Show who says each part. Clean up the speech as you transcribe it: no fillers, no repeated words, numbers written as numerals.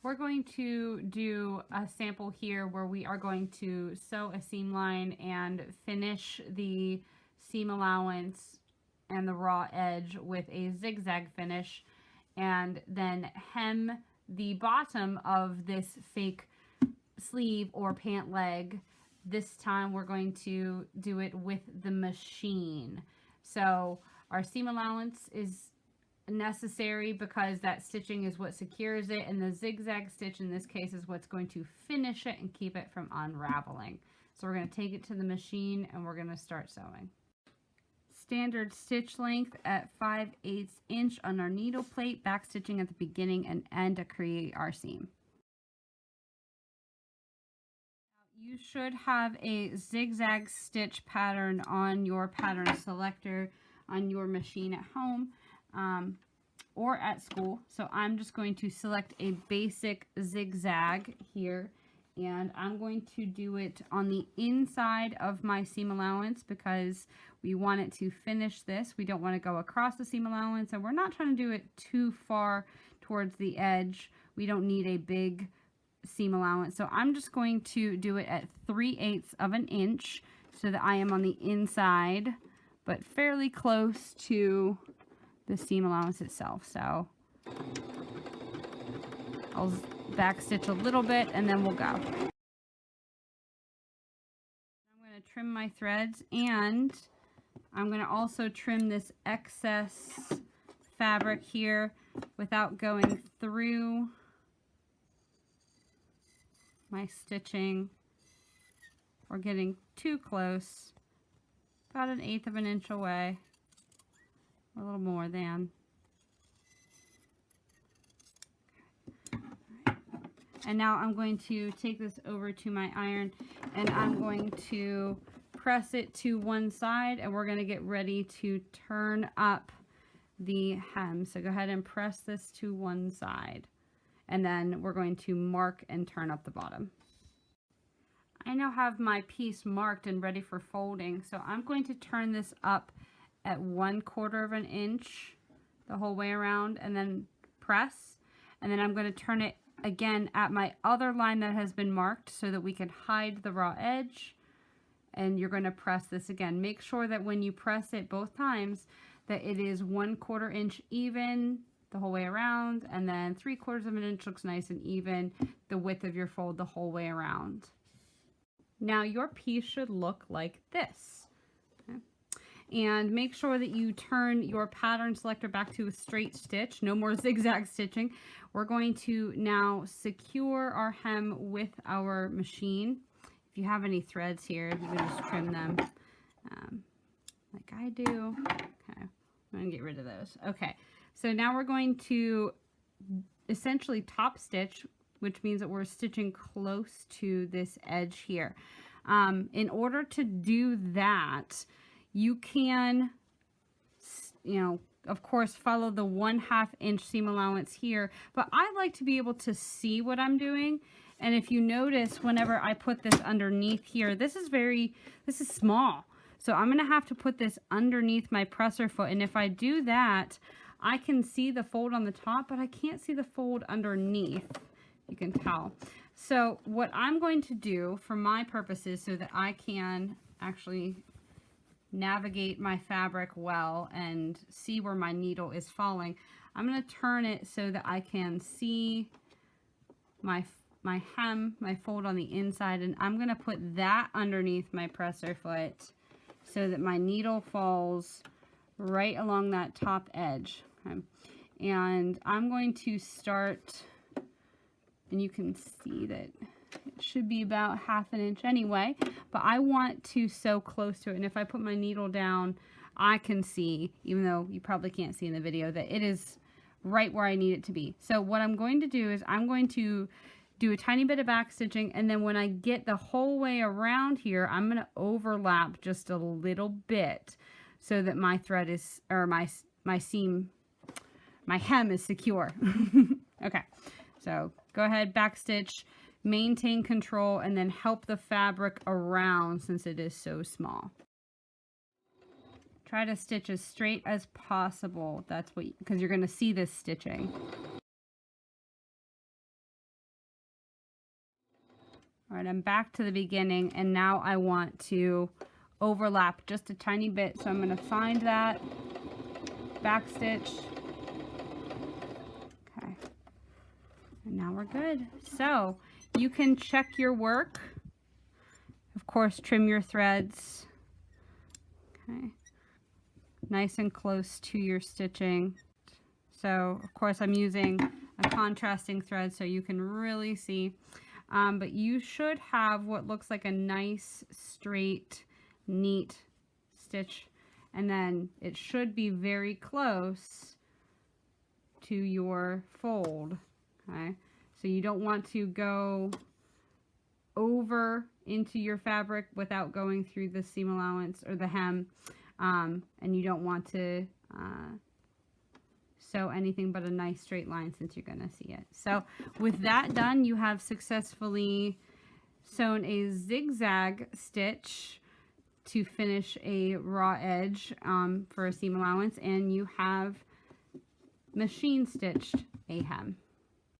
Speaker 1: we're going to do a sample here where we are going to sew a seam line and finish the seam allowance and the raw edge with a zigzag finish, and then hem the bottom of this fake sleeve or pant leg. This time we're going to do it with the machine. So our seam allowance is necessary because that stitching is what secures it, and the zigzag stitch in this case is what's going to finish it and keep it from unraveling. So we're going to take it to the machine and we're going to start sewing. Standard stitch length at 5/8 inch on our needle plate, back stitching at the beginning and end to create our seam. You should have a zigzag stitch pattern on your pattern selector on your machine at home or at school. So I'm just going to select a basic zigzag here, and I'm going to do it on the inside of my seam allowance because we want it to finish this. We don't want to go across the seam allowance, and we're not trying to do it too far towards the edge. We don't need a big seam allowance. So I'm just going to do it at 3/8 of an inch so that I am on the inside, but fairly close to the seam allowance itself. So I'll back stitch a little bit and then we'll go. I'm going to trim my threads, and I'm going to also trim this excess fabric here without going through my stitching or getting too close. About 1/8 of an inch away, a little more than. And now I'm going to take this over to my iron, and I'm going to press it to one side, and we're going to get ready to turn up the hem. So go ahead and press this to one side, and then we're going to mark and turn up the bottom. I now have my piece marked and ready for folding, so I'm going to turn this up at 1/4 of an inch the whole way around, and then press, and then I'm going to turn it again at my other line that has been marked so that we can hide the raw edge, and you're going to press this again. Make sure that when you press it both times that it is 1/4 inch even the whole way around, and then 3/4 of an inch looks nice and even the width of your fold the whole way around. Now your piece should look like this. Okay. And make sure that you turn your pattern selector back to a straight stitch, no more zigzag stitching. We're going to now secure our hem with our machine. If you have any threads here, you can just trim them like I do. Okay, I'm going to get rid of those. Okay, so now we're going to essentially top stitch, which means that we're stitching close to this edge here. In order to do that, you can, of course, follow the 1/2 inch seam allowance here, but I like to be able to see what I'm doing. And if you notice, whenever I put this underneath here, this is small. So I'm going to have to put this underneath my presser foot. And if I do that, I can see the fold on the top, but I can't see the fold underneath. You can tell. So what I'm going to do for my purposes, so that I can actually navigate my fabric well and see where my needle is falling, I'm going to turn it so that I can see my hem, my fold on the inside, and I'm going to put that underneath my presser foot so that my needle falls right along that top edge. Okay. And I'm going to start, and you can see that it should be about 1/2 inch anyway, but I want to sew close to it. And if I put my needle down, I can see, even though you probably can't see in the video, that it is right where I need it to be. So what I'm going to do is I'm going to do a tiny bit of back stitching, and then when I get the whole way around here, I'm going to overlap just a little bit so that my thread is, or my hem is secure. Okay, so go ahead, back stitch, maintain control, and then help the fabric around since it is so small. Try to stitch as straight as possible. That's what, because you're going to see this stitching. All right, I'm back to the beginning, and now I want to overlap just a tiny bit. So I'm going to find that back stitch. Okay. And now we're good. So you can check your work. Of course, trim your threads. Okay. Nice and close to your stitching. So of course I'm using a contrasting thread so you can really see. But you should have what looks like a nice, straight, neat stitch. And then it should be very close to your fold. Okay, so you don't want to go over into your fabric without going through the seam allowance or the hem. And you don't want to sew anything but a nice straight line since you're going to see it. So with that done, you have successfully sewn a zigzag stitch to finish a raw edge for a seam allowance, and you have machine stitched a hem.